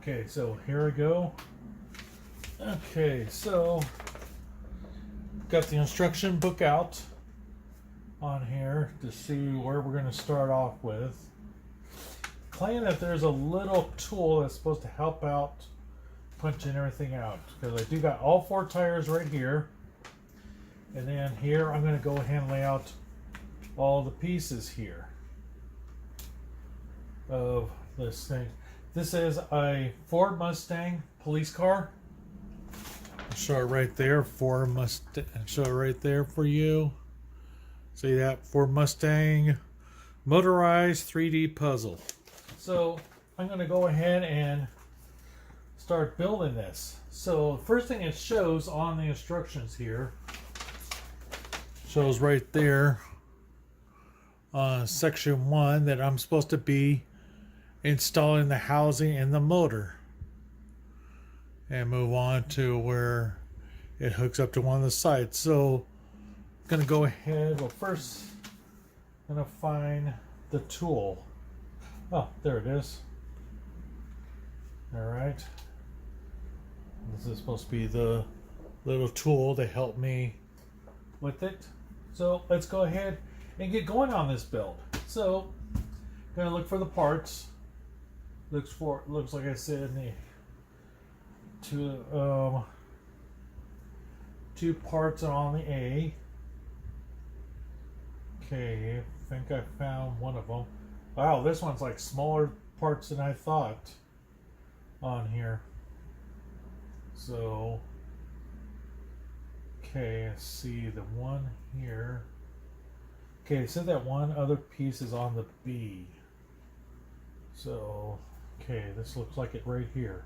Okay, so here we go. Okay, so got the instruction book out on here to see where we're going to start off with. Claim that there's a little tool that's supposed to help out punching everything out, because I do got all 4 tires right here, and then here I'm going to go ahead and lay out all the pieces here of this thing. This is a Ford Mustang police car. I'll show it right there. Ford Mustang. Show it right there for you. See that? Ford Mustang motorized 3D puzzle. So I'm going to go ahead and start building this. So the first thing it shows on the instructions here, shows right there on section 1 that I'm supposed to be installing the housing and the motor, and move on to where it hooks up to one of the sides. So I'm going to go ahead, well first I'm going to find the tool. Oh, there it is. Alright. This is supposed to be the little tool to help me with it. So let's go ahead and get going on this build. So I'm going to look for the parts. Looks like I said, the two parts on the A. Okay, I think I found one of them. Wow, this one's like smaller parts than I thought on here. So, okay, I see the one here. Okay, so that one other piece is on the B. So, okay, this looks like it right here.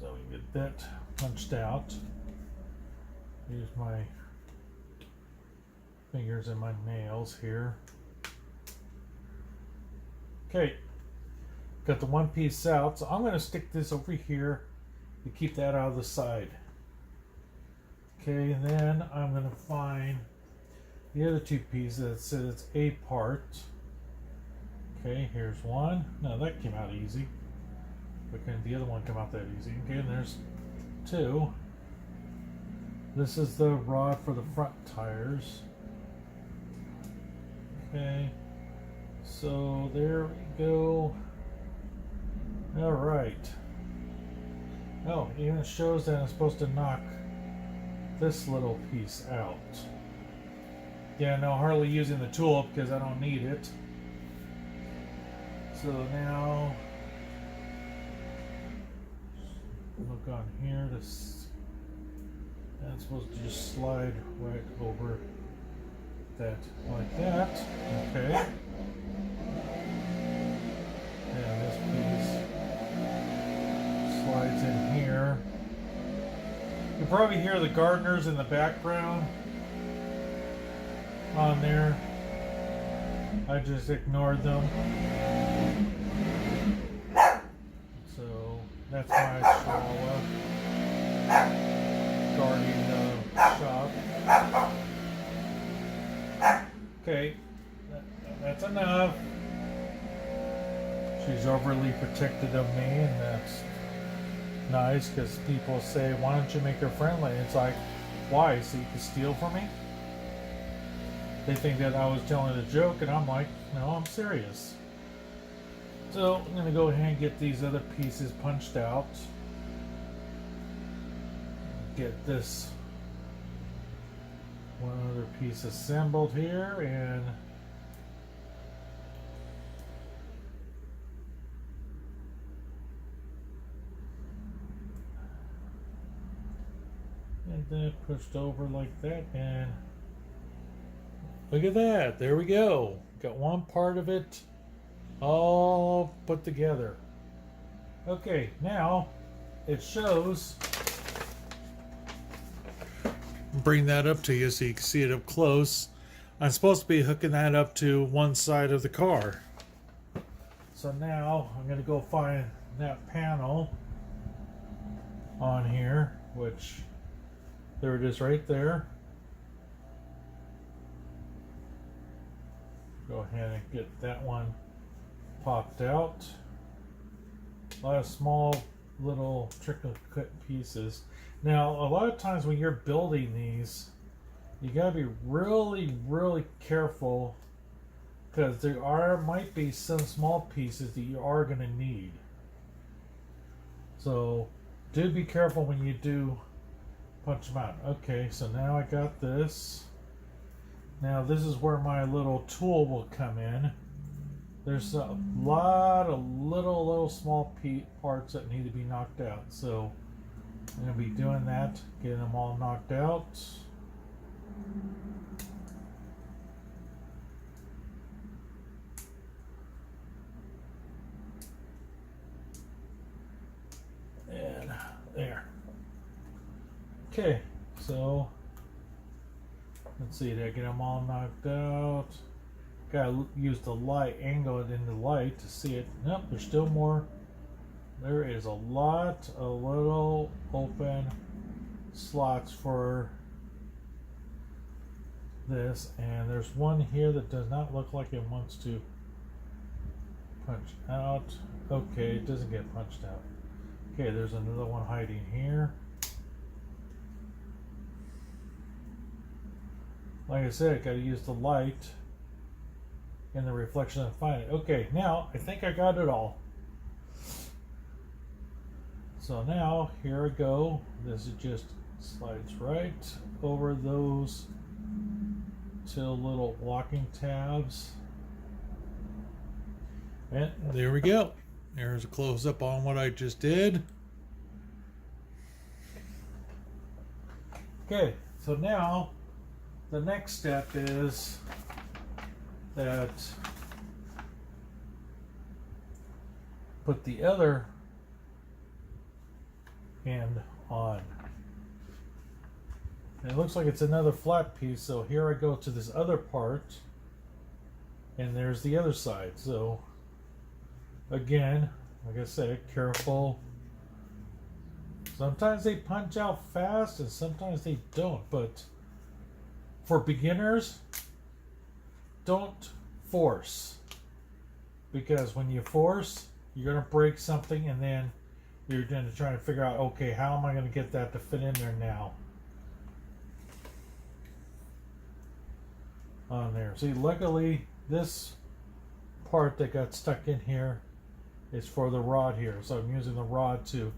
So we get that punched out. Use my fingers and my nails here. Okay, got the one piece out, so I'm going to stick this over here to keep that out of the side. Okay, and then I'm going to find the other 2 pieces that says it's a part. Okay, here's one. No, that came out easy. But can the other one come out that easy? Okay, and there's 2. This is the rod for the front tires. Okay. So there we go. Alright. Oh, it even shows that I'm supposed to knock this little piece out. Yeah, no, hardly using the tool because I don't need it. So now, look on here. That's supposed to just slide right over that like that. Okay. And this piece slides in here. You can probably hear the gardeners in the background on there. I just ignored them. So that's my chihuahua guarding the shop. Okay, that's enough. She's overly protective of me, and that's nice because people say, why don't you make her friendly? It's like, why? So you can steal from me? They think that I was telling a joke, and I'm like, no, I'm serious. So I'm going to go ahead and get these other pieces punched out. Get this one other piece assembled here, and then pushed over like that, and look at that, there we go. Got one part of it all put together. Okay, now it shows, bring that up to you so you can see it up close. I'm supposed to be hooking that up to one side of the car. So now I'm going to go find that panel on here, which there it is right there. Go ahead and get that one popped out. A lot of small little trickle cut pieces. Now, a lot of times when you're building these, you gotta be really, really careful because might be some small pieces that you are gonna need. So, do be careful when you do punch them out. Okay, so now I got this. Now this is where my little tool will come in. There's a lot of little small parts that need to be knocked out. So I'm going to be doing that, getting them all knocked out. And there. Okay, so let's see, did I get them all knocked out? Gotta use the light, angle it in the light to see it. Nope, there's still more. There is a lot of little open slots for this, and there's one here that does not look like it wants to punch out. Okay, it doesn't get punched out. Okay, there's another one hiding here. Like I said, I gotta use the light and the reflection to find it. Okay, now I think I got it all. So now here I go. This is just slides right over those two little locking tabs. And there we go. There's a close up on what I just did. Okay, so now the next step is that put the other end on. And it looks like it's another flat piece, so here I go to this other part, and there's the other side. So again, like I said, careful. Sometimes they punch out fast and sometimes they don't, but for beginners, don't force, because when you force, you're going to break something, and then you're going to try to figure out, okay, how am I going to get that to fit in there now? On there. See, luckily, this part that got stuck in here is for the rod here, so I'm using the rod to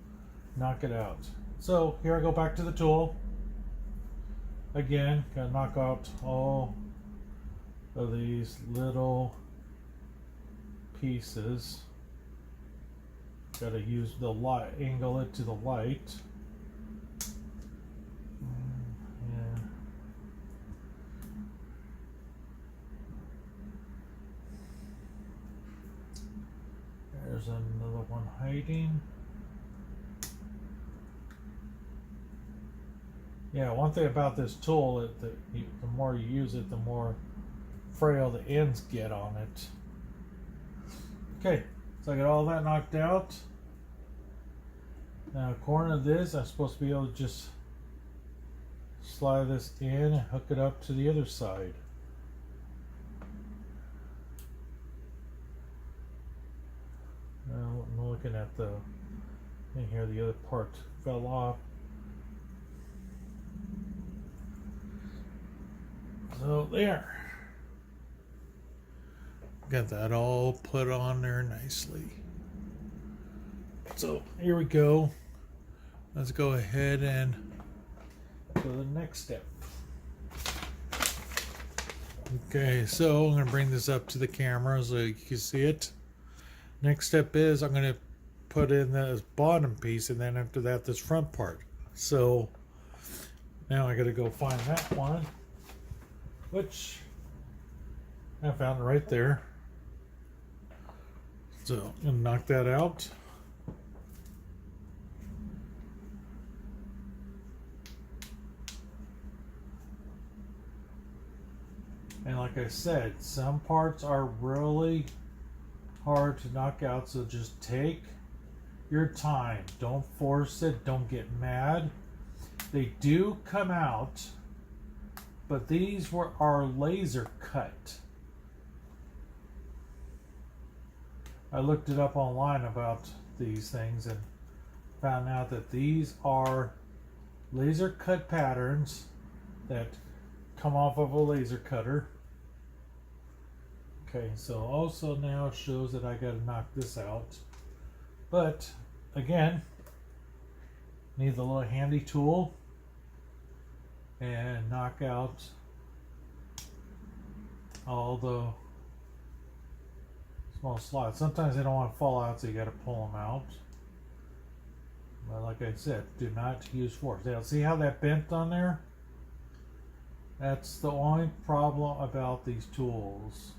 knock it out. So here I go back to the tool. Again, gotta knock out all of these little pieces. Gotta use the light, angle it to the light. Yeah. There's another one hiding. Yeah, one thing about this tool is that the more you use it, the more frail the ends get on it. Okay, so I got all that knocked out. Now, according to this, I'm supposed to be able to just slide this in and hook it up to the other side. Now, I'm looking at the thing here, the other part fell off. So there. Got that all put on there nicely. So here we go. Let's go ahead and go to the next step. Okay, so I'm going to bring this up to the camera so you can see it. Next step is I'm going to put in this bottom piece, and then after that this front part. So now I got to go find that one, which I found right there. So I'm going to knock that out. And like I said, some parts are really hard to knock out, so just take your time. Don't force it. Don't get mad. They do come out, but these are laser cut. I looked it up online about these things and found out that these are laser cut patterns that come off of a laser cutter. Okay, so also now it shows that I got to knock this out. But again, need the little handy tool and knock out all the small slots. Sometimes they don't want to fall out, so you got to pull them out. But like I said, do not use force. Now, see how that bent on there? That's the only problem about these tools.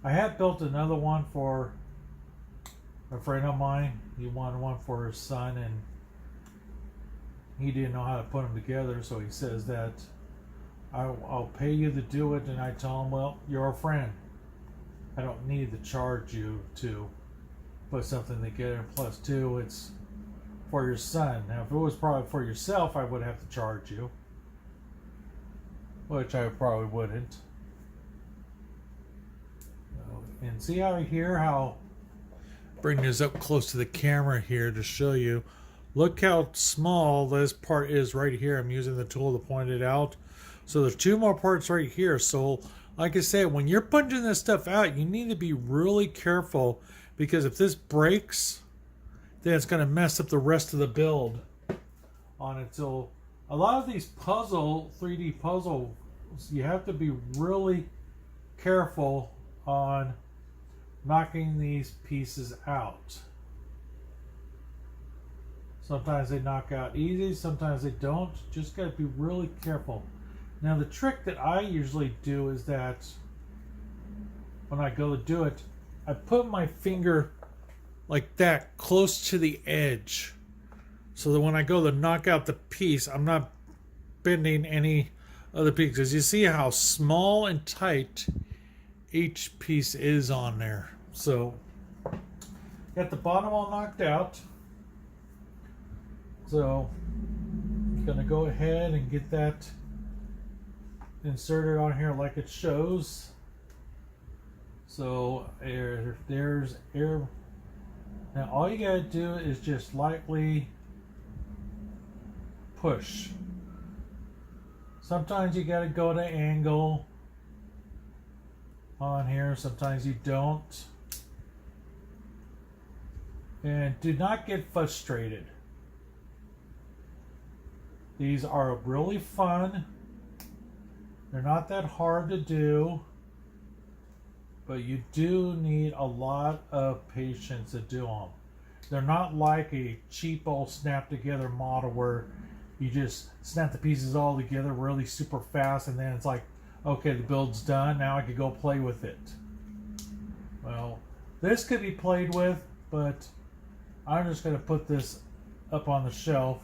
I have built another one for a friend of mine. He wanted one for his son, and he didn't know how to put them together, so he says that I'll pay you to do it. And I tell him, well, you're a friend. I don't need to charge you to put something together. Plus, two, it's for your son. Now, if it was probably for yourself, I would have to charge you, which I probably wouldn't. And see how here, how bring this up close to the camera here to show you. Look how small this part is right here. I'm using the tool to point it out. So there's two more parts right here. So like I said, when you're punching this stuff out, you need to be really careful, because if this breaks, then it's going to mess up the rest of the build on it. So a lot of these 3D puzzles, you have to be really careful on knocking these pieces out. Sometimes they knock out easy, sometimes they don't. Just got to be really careful. Now the trick that I usually do is that when I go to do it, I put my finger like that close to the edge, so that when I go to knock out the piece, I'm not bending any other piece. Because you see how small and tight each piece is on there. So got the bottom all knocked out. So I'm gonna go ahead and get that inserted on here like it shows. So there's air. Now all you gotta do is just lightly push. Sometimes you gotta go to angle on here, sometimes you don't. And do not get frustrated. These are really fun. They're not that hard to do, but you do need a lot of patience to do them. They're not like a cheap old snap together model where you just snap the pieces all together really super fast and then it's like, okay, the build's done, now I can go play with it. Well, this could be played with, but I'm just going to put this up on the shelf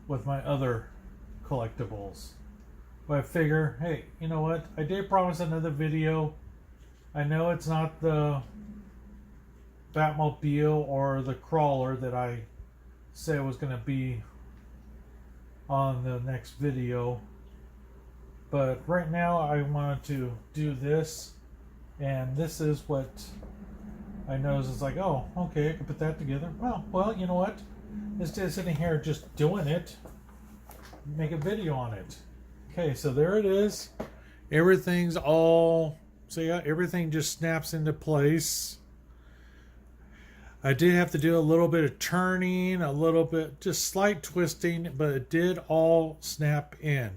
with my other collectibles. But I figure, hey, you know what? I did promise another video. I know it's not the Batmobile or the Krawler that I said was going to be on the next video. But right now I wanted to do this. And this is what I noticed. It's like, oh, okay, I can put that together. Well, you know what? Instead of sitting here just doing it, make a video on it. Okay, so there it is. Everything's all, so yeah, everything just snaps into place. I did have to do a little bit of turning, a little bit, just slight twisting, but it did all snap in.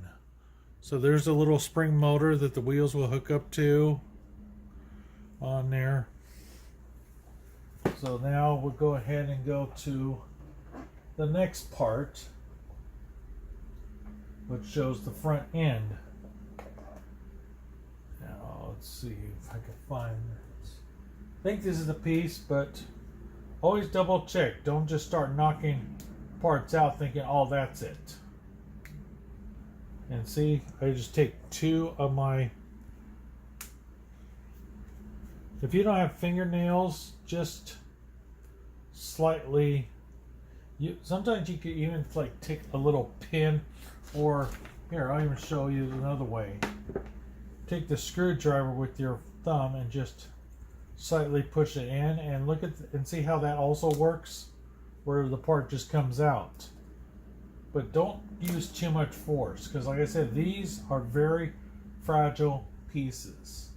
So there's a little spring motor that the wheels will hook up to on there. So now we'll go ahead and go to the next part, which shows the front end. Now let's see if I can find this. I think this is the piece, but always double check. Don't just start knocking parts out thinking, oh, that's it. And see, I just take two of my, if you don't have fingernails, just slightly, sometimes you can even like take a little pin, or here, I'll even show you another way. Take the screwdriver with your thumb and just slightly push it in, and look at and see how that also works, where the part just comes out. But don't use too much force, because like I said, these are very fragile pieces.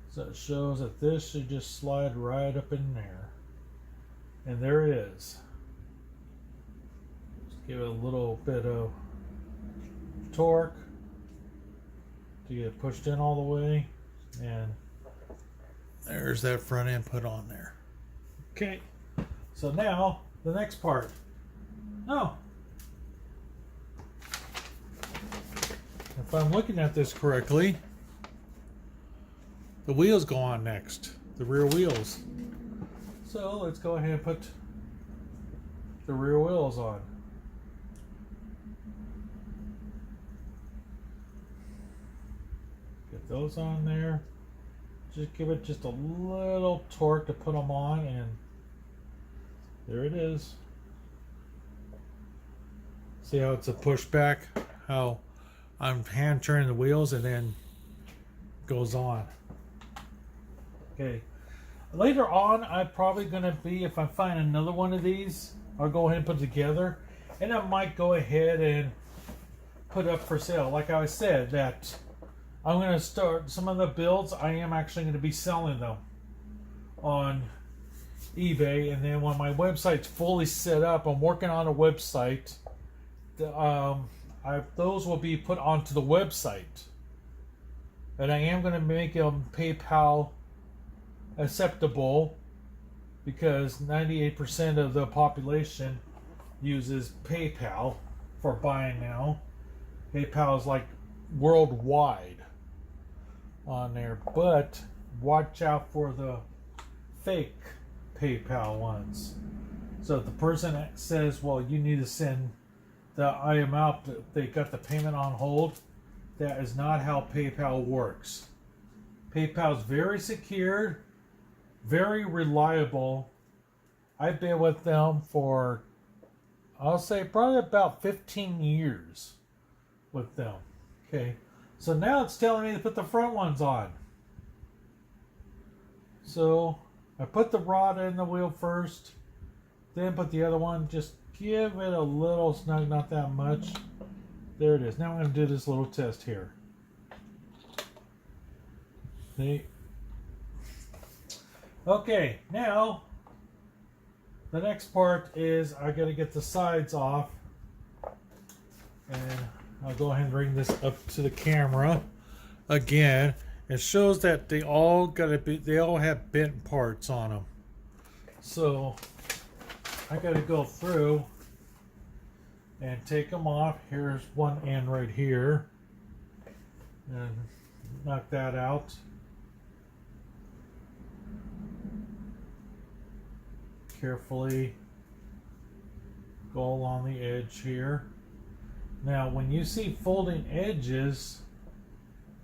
So it shows that this should just slide right up in there. And there it is. Just give it a little bit of torque to get it pushed in all the way. And there's that front end put on there. Okay, so now the next part. Oh, if I'm looking at this correctly, the wheels go on next, the rear wheels. So let's go ahead and put the rear wheels on. Get those on there. Just give it just a little torque to put them on, and there it is. See how it's a pushback? How I'm hand turning the wheels and then goes on. Okay. Later on, I'm probably going to be, if I find another one of these, I'll go ahead and put it together. And I might go ahead and put up for sale. Like I said, that I'm going to start some of the builds. I am actually going to be selling them on eBay. And then when my website's fully set up, I'm working on a website. Those will be put onto the website. And I am going to make them PayPal acceptable, because 98% of the population uses PayPal for buying now. PayPal is like worldwide on there, but watch out for the fake PayPal ones. So if the person that says, well, you need to send the item out, they got the payment on hold, that is not how PayPal works. PayPal is very secure, very reliable. I've been with them for, I'll say, probably about 15 years with them. Okay, so now it's telling me to put the front ones on. So I put the rod in the wheel first, then put the other one. Just give it a little snug, not that much. There it is. Now I'm going to do this little test here. See? Okay, now the next part is I got to get the sides off, and I'll go ahead and bring this up to the camera again. It shows that they all have bent parts on them. So I got to go through and take them off. Here's one end right here, and knock that out. Carefully go along the edge here. Now when you see folding edges,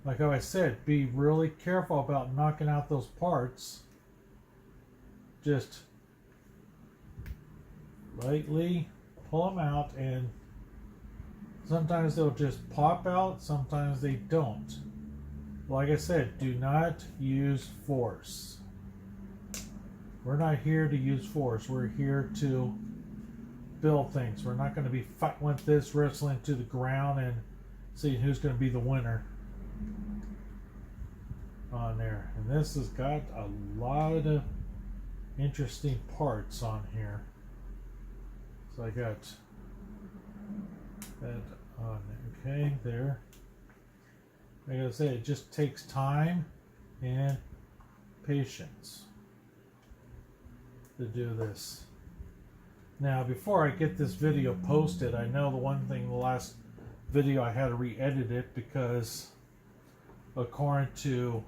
like I said, be really careful about knocking out those parts. Just lightly pull them out, and sometimes they'll just pop out, sometimes they don't. Like I said, do not use force. We're not here to use force. We're here to build things. We're not going to be fighting with this, wrestling to the ground and seeing who's going to be the winner on there. And this has got a lot of interesting parts on here. So I got that on there. Okay, there. Like I say, it just takes time and patience to do this. Now, before I get this video posted, I know the one thing, the last video I had to re-edit it because according to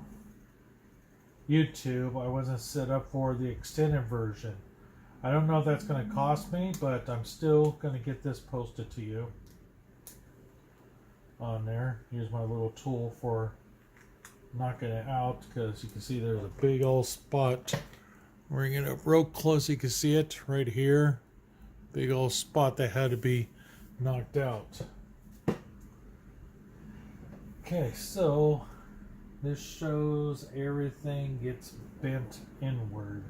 YouTube, I wasn't set up for the extended version. I don't know if that's going to cost me, but I'm still going to get this posted to you on there. Here's my little tool for knocking it out, because you can see there's a big old spot. Bring it up real close, you can see it right here. Big old spot that had to be knocked out. Okay, so This shows everything gets bent inward.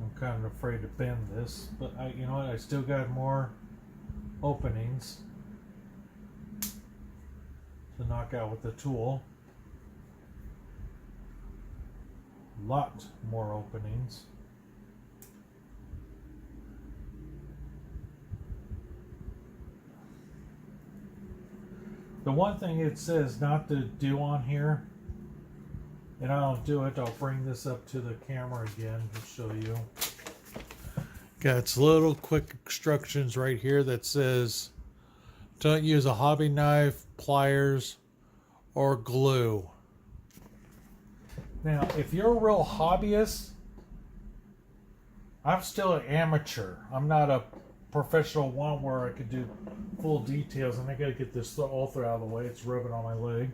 I'm kind of afraid to bend this, but you know what? I still got more openings to knock out with the tool. A lot more openings. The one thing it says not to do on here, and I don't do it, I'll bring this up to the camera again to show you. Got its little quick instructions right here that says don't use a hobby knife, pliers, or glue. Now, if you're a real hobbyist, I'm still an amateur. I'm not a professional one where I could do full details, and I gotta get this all through out of the way. It's rubbing on my leg.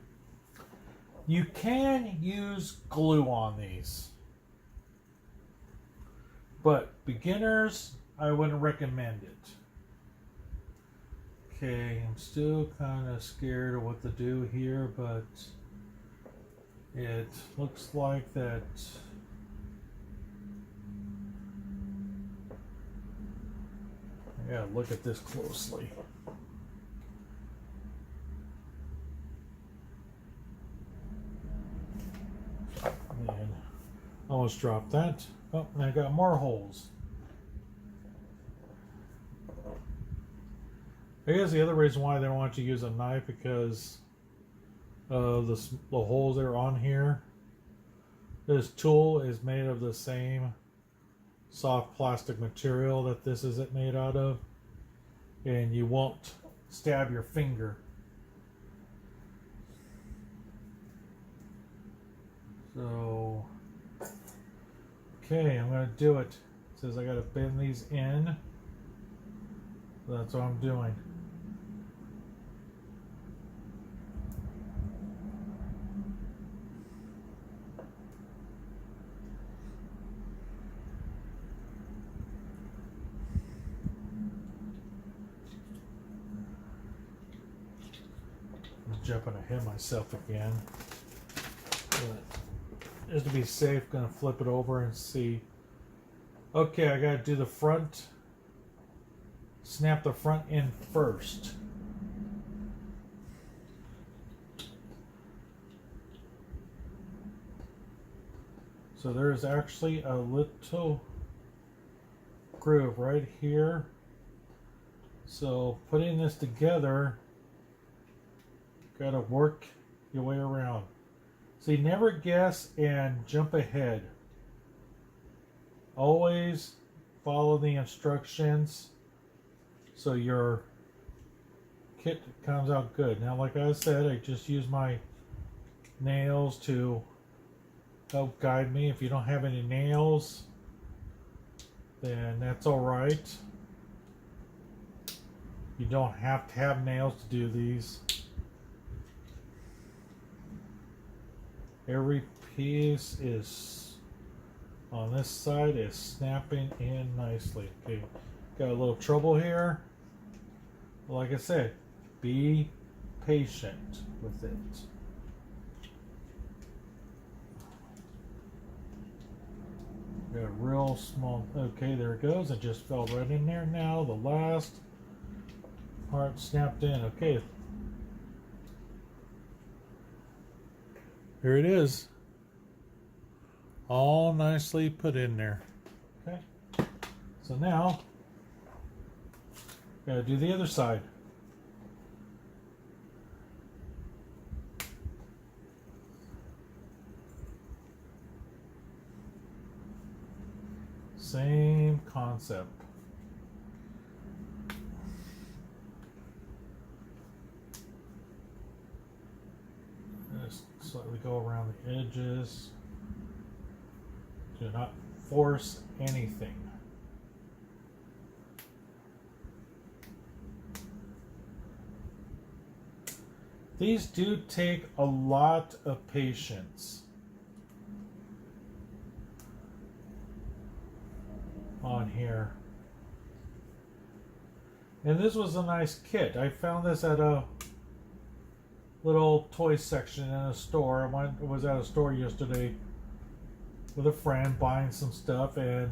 You can use glue on these, but beginners, I wouldn't recommend it. Okay, I'm still kind of scared of what to do here, but it looks like that. I gotta look at this closely. And almost dropped that. Oh, and I got more holes. I guess the other reason why they don't want you to use a knife because the holes that are on here. This tool is made of the same soft plastic material that this is made out of, and you won't stab your finger. So, okay, I'm going to do it. It says I got to bend these in. So that's what I'm doing. I'm jumping ahead of myself again. But just to be safe, gonna flip it over and see. Okay, I gotta do the front. Snap the front end first. So there's actually a little groove right here. So putting this together, gotta work your way around. See, never guess and jump ahead. Always follow the instructions so your kit comes out good. Now, like I said, I just use my nails to help guide me. If you don't have any nails, then that's all right. You don't have to have nails to do these. Every piece is on this side is snapping in nicely. Okay, got a little trouble here. Like I said, be patient with it. Got a real small. Okay, there it goes. It just fell right in there. Now the last part snapped in. Okay. Here it is, all nicely put in there. Okay, so now gotta do the other side. Same concept. Slightly go around the edges. Do not force anything. These do take a lot of patience on here. And this was a nice kit. I found this at a little toy section in a store. I was at a store yesterday with a friend buying some stuff, and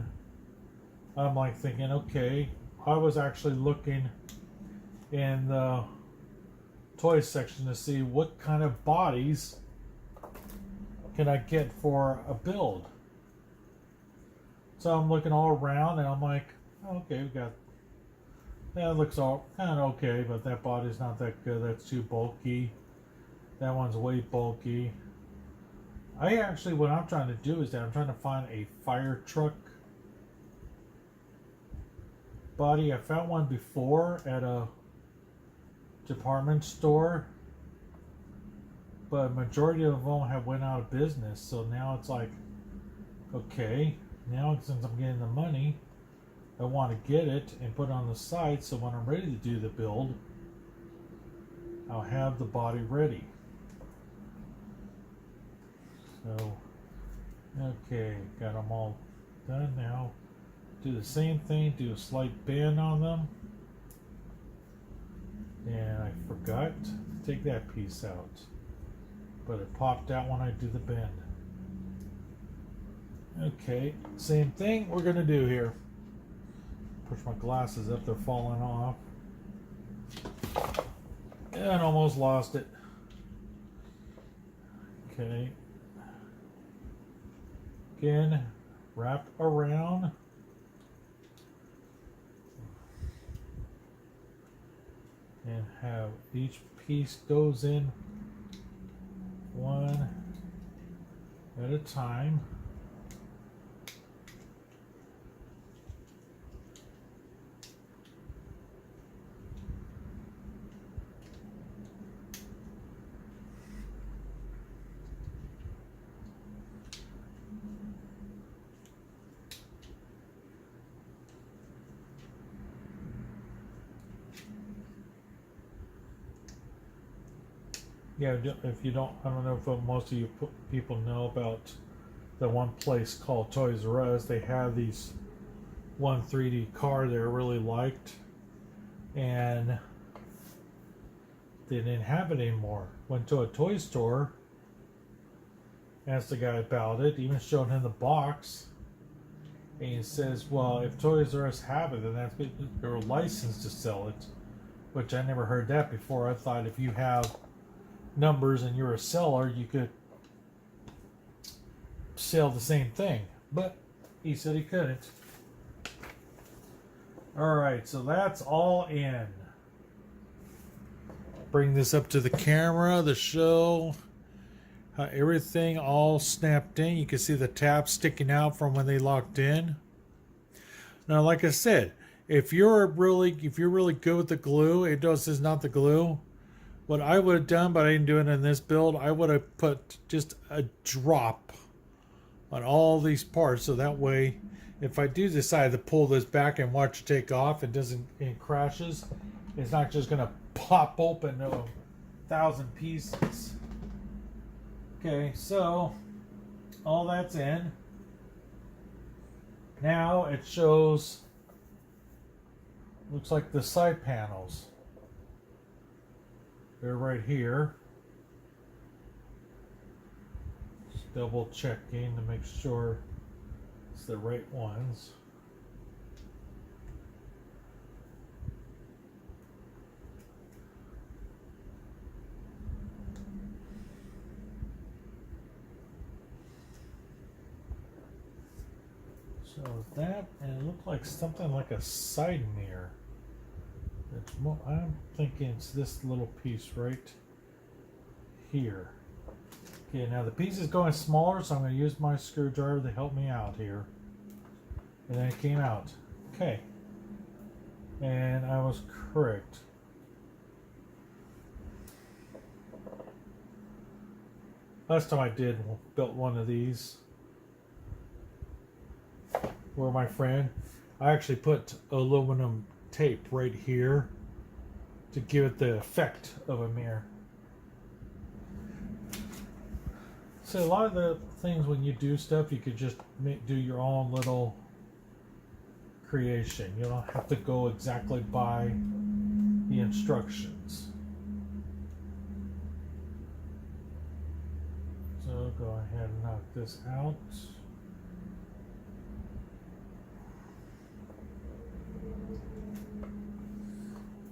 I'm like thinking, okay, I was actually looking in the toy section to see what kind of bodies can I get for a build. So I'm looking all around, and I'm like, okay, we got, that looks all kind of okay, but that body's not that good. That's too bulky. That one's way bulky. I actually, what I'm trying to do is that I'm trying to find a fire truck body. I found one before at a department store, but majority of them have went out of business. So now it's like, okay, now since I'm getting the money, I want to get it and put it on the side, so when I'm ready to do the build, I'll have the body ready. So, okay, got them all done now. Do the same thing, do a slight bend on them. And I forgot to take that piece out, but it popped out when I do the bend. Okay, same thing we're gonna do here. Push my glasses up, they're falling off. And almost lost it. Okay. Again, wrap around. And have each piece goes in one at a time. Yeah, if you don't, I don't know if most of you people know about the one place called Toys R Us. They have these one 3D car they really liked, and they didn't have it anymore. Went to a toy store, asked the guy about it, even showed him the box, and he says, well, if Toys R Us have it, then that's they're licensed to sell it, which I never heard that before. I thought if you have numbers and you're a seller, you could sell the same thing, but he said he couldn't. Alright, so that's all in. Bring this up to the camera to show how everything all snapped in. You can see the tabs sticking out from when they locked in. Now, like I said, if you're really good with the glue, this is not the glue. What I would have done, but I didn't do it in this build, I would have put just a drop on all these parts, so that way, if I do decide to pull this back and watch it take off, it crashes, it's not just gonna pop open to 1,000 pieces. Okay, so all that's in. Now it shows, looks like the side panels. They're right here. Just double checking to make sure it's the right ones. So that, and it looked like something like a side mirror. I'm thinking it's this little piece right here. Okay, now the piece is going smaller, so I'm going to use my screwdriver to help me out here. And then it came out. Okay. And I was correct. Last time I built one of these for my friend, I actually put aluminum tape right here to give it the effect of a mirror. So a lot of the things when you do stuff, you could just do your own little creation. You don't have to go exactly by the instructions. go ahead and knock this out.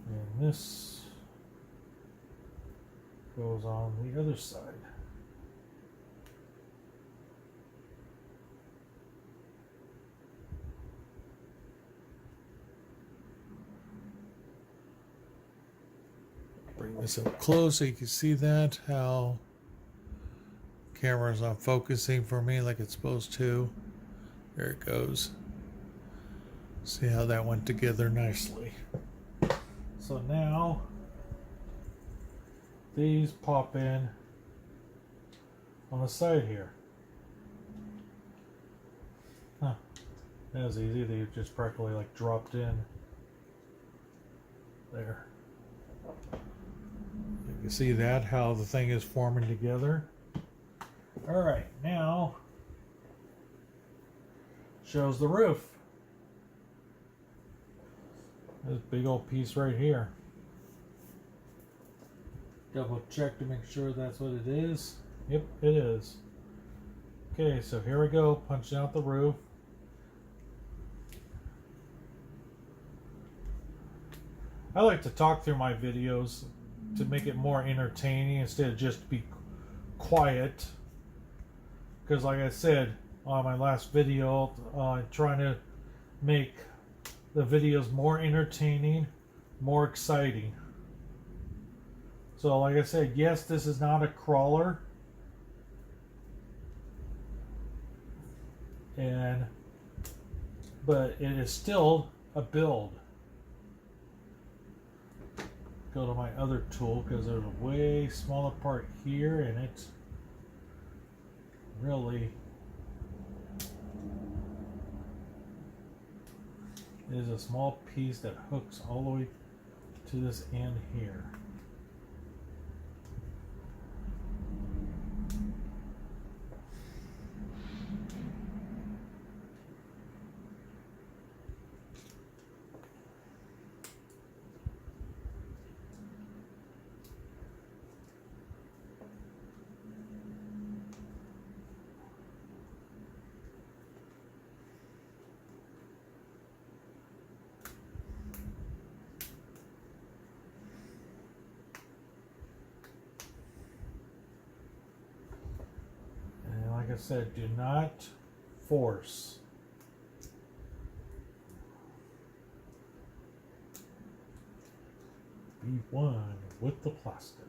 And this goes on the other side. Bring this up close so you can see that, how camera's not focusing for me like it's supposed to. There it goes. See how that went together nicely. So now these pop in on the side here. Huh. That was easy. They just practically like dropped in there. You can see that, how the thing is forming together. All right, now shows the roof. This big old piece right here. Double check to make sure that's what it is. Yep, it is. Okay, so here we go, punching out the roof. I like to talk through my videos to make it more entertaining instead of just be quiet. Because like I said on my last video, trying to make the videos more entertaining, more exciting. So like I said, yes, this is not a crawler. But it is still a build. Go to my other tool because there's a way smaller part here and it's really is a small piece that hooks all the way to this end here. Like I said, do not force. Be one with the plastic.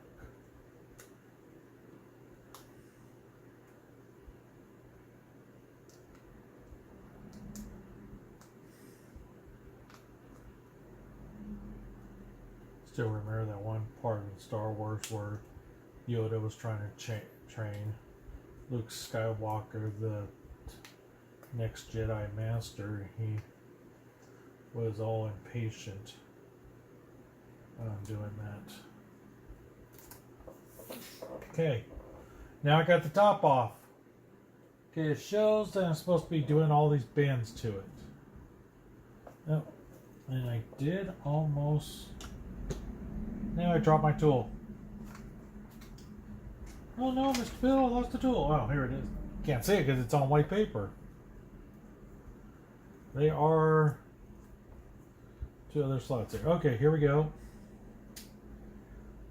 Still remember that one part in Star Wars where Yoda was trying to train Luke Skywalker, the next Jedi Master. He was all impatient on doing that. Okay, now I got the top off. Okay, it shows that I'm supposed to be doing all these bends to it. Oh, and I did almost. Now I dropped my tool. Oh no, Mr. Bill, I lost the tool. Oh, here it is. Can't see it because it's on white paper. They are two other slots here. Okay, here we go.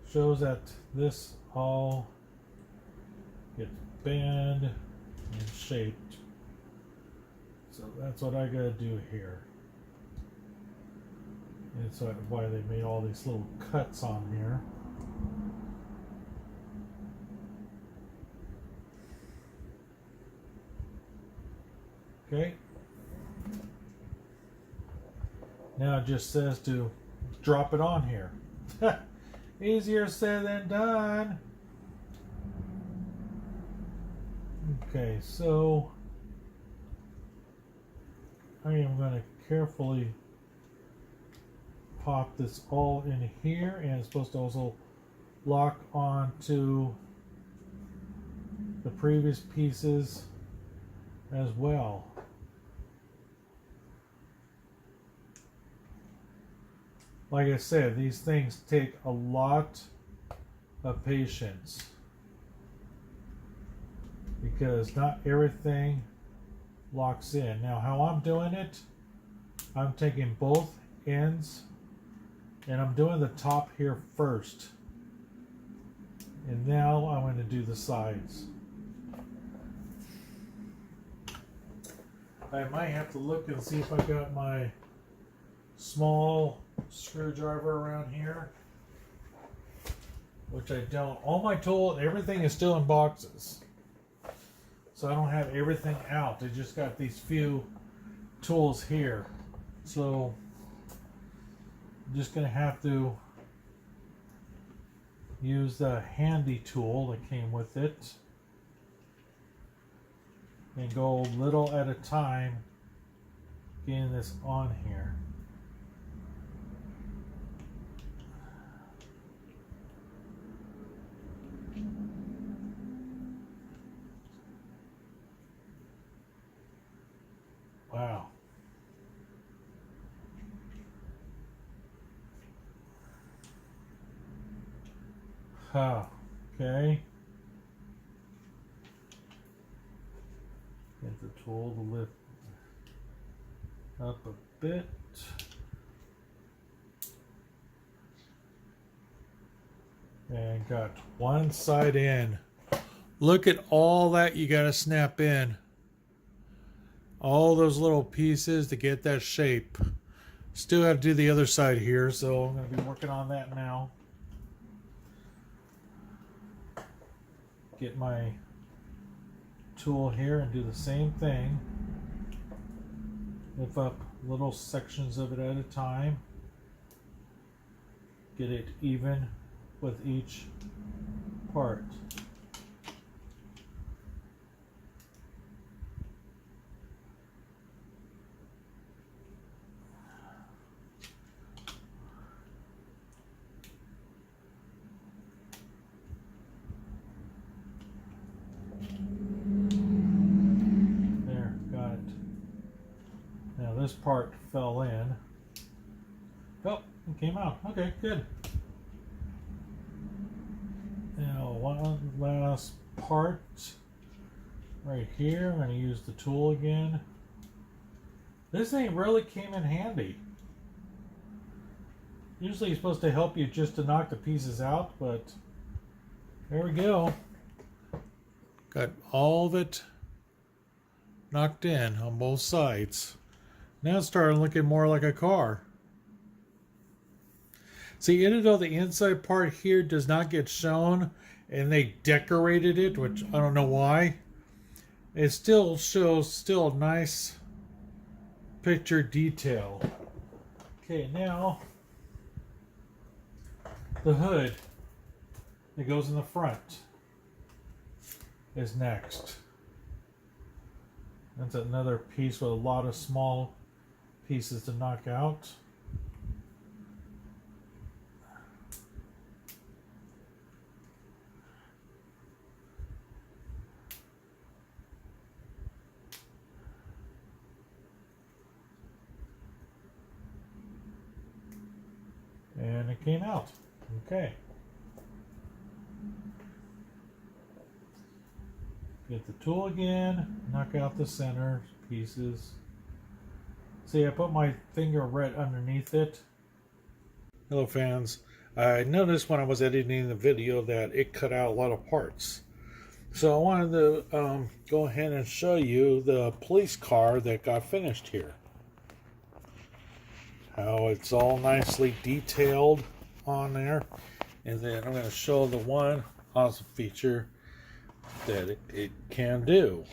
Shows that this all gets bent and shaped. So that's what I gotta do here. And so why they made all these little cuts on here. Okay. Now it just says to drop it on here. Easier said than done. Okay, so I am going to carefully pop this all in here, and it's supposed to also lock onto the previous pieces as well. Like I said, these things take a lot of patience. because not everything locks in. Now how I'm doing it, I'm taking both ends and I'm doing the top here first. And now I'm going to do the sides. I might have to look and see if I got my small screwdriver around here, which I don't. All my tools, everything is still in boxes, so I don't have everything out. I just got these few tools here, so I'm just gonna have to use the handy tool that came with it and go little at a time getting this on here. Wow. Huh. Okay. Get the tool to lift up a bit. And got one side in. Look at all that you got to snap in. All those little pieces to get that shape. Still have to do the other side here, so I'm going to be working on that now. Get my tool here and do the same thing. Lift up little sections of it at a time. Get it even with each part. This part fell in. Oh, it came out. Okay, good. Now, one last part right here. I'm going to use the tool again. This thing really came in handy. Usually it's supposed to help you just to knock the pieces out, but there we go. Got all of it knocked in on both sides. Now it's starting looking more like a car. See, even though the inside part here does not get shown, and they decorated it, which I don't know why, it still shows a nice picture detail. Okay, now the hood that goes in the front is next. That's another piece with a lot of small pieces to knock out. And it came out. Okay. Get the tool again, knock out the center pieces. See, I put my finger right underneath it. Hello fans. I noticed when I was editing the video that it cut out a lot of parts. So I wanted to go ahead and show you the police car that got finished here. How it's all nicely detailed on there. And then I'm going to show the one awesome feature that it can do.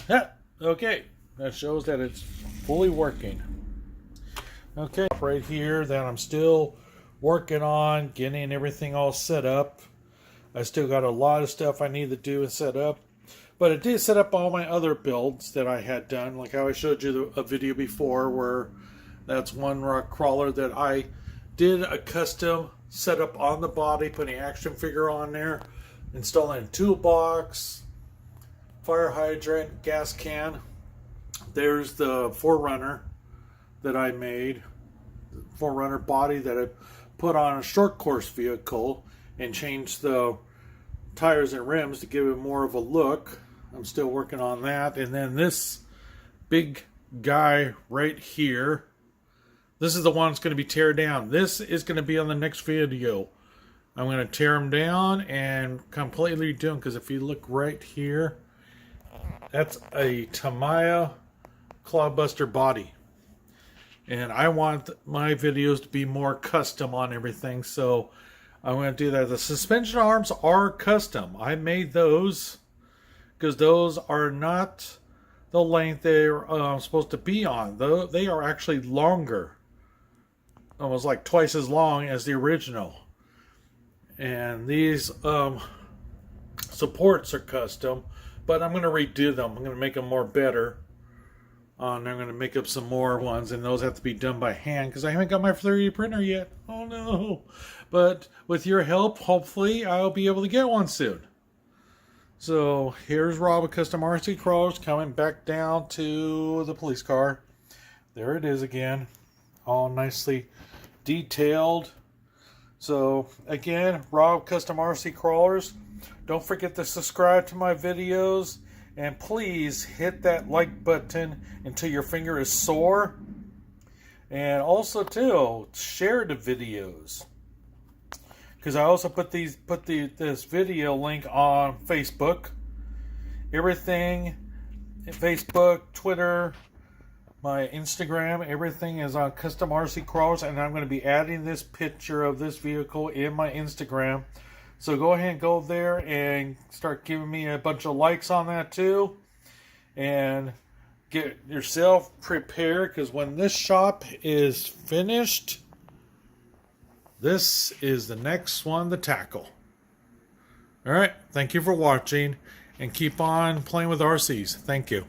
Ah, okay, that shows that it's fully working. Okay, right here that I'm still working on getting everything all set up. I still got a lot of stuff I need to do and set up, but it did set up all my other builds that I had done, like how I showed you a video before where that's one Krawler that I did a custom setup on the body, putting action figure on there, installing a toolbox, fire hydrant, gas can. There's the Forerunner that I made, Forerunner body that I put on a short course vehicle and changed the tires and rims to give it more of a look. I'm still working on that. And then this big guy right here, this is the one that's going to be teared down. This is going to be on the next video. I'm going to tear them down and completely do them, because if you look right here, that's a Tamiya Clodbuster body. And I want my videos to be more custom on everything, so I'm going to do that. The suspension arms are custom. I made those because those are not the length they're supposed to be on. Though they are actually longer, almost like twice as long as the original. And these supports are custom, but I'm going to redo them. I'm going to make them more better. And I'm going to make up some more ones, and those have to be done by hand because I haven't got my 3D printer yet. Oh no. But with your help, hopefully I'll be able to get one soon. So here's Rob with Custom RC Crawlers coming back down to the police car. There it is again, all nicely detailed. So again, Rob Custom RC Crawlers. Don't forget to subscribe to my videos. And please hit that like button until your finger is sore. And also too, share the videos. Because I also put this video link on Facebook. Everything, Facebook, Twitter, my Instagram, everything is on Custom RC Crawlers. And I'm going to be adding this picture of this vehicle in my Instagram. So go ahead and go there and start giving me a bunch of likes on that too. And get yourself prepared, because when this shop is finished, this is the next one to tackle. Alright, thank you for watching, and keep on playing with RCs. Thank you.